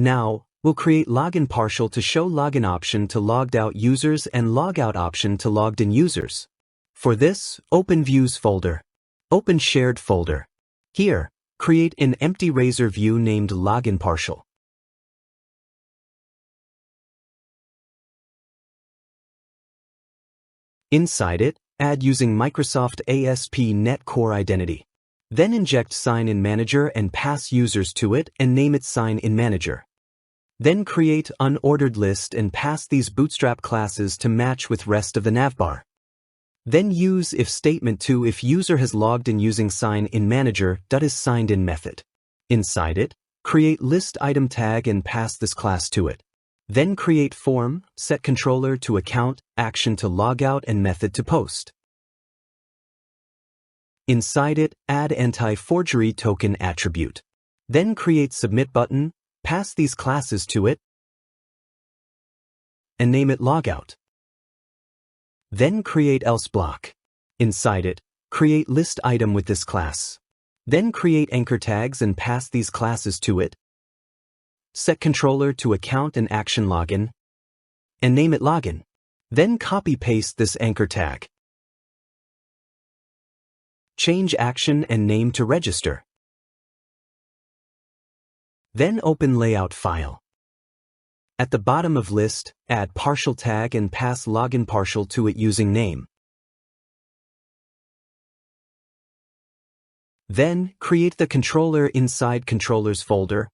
Now, we'll create login partial to show login option to logged out users and logout option to logged in users. For this, open Views folder. Open Shared folder. Here, create an empty Razor view named Login Partial. Inside it, add using Microsoft ASP.NET Core Identity. Then inject Sign-in Manager and pass users to it and name it Sign-in Manager. Then create unordered list and pass these Bootstrap classes to match with rest of the navbar. Then use if statement to if user has logged in using Sign-in Manager is signed in method. Inside it, create list item tag and pass this class to it. Then create form, set controller to account, action to logout and method to post. Inside it, add anti-forgery token attribute. Then create submit button, pass these classes to it, and name it logout. Then create else block. Inside it, create list item with this class. Then create anchor tags and pass these classes to it. Set controller to account and action login, and name it login. Then copy-paste this anchor tag. Change action and name to register. Then open layout file. At the bottom of list, add partial tag and pass login partial to it using name. Then create the controller inside controllers folder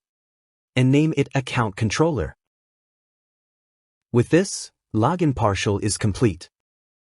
and name it account controller. With this, login partial is complete.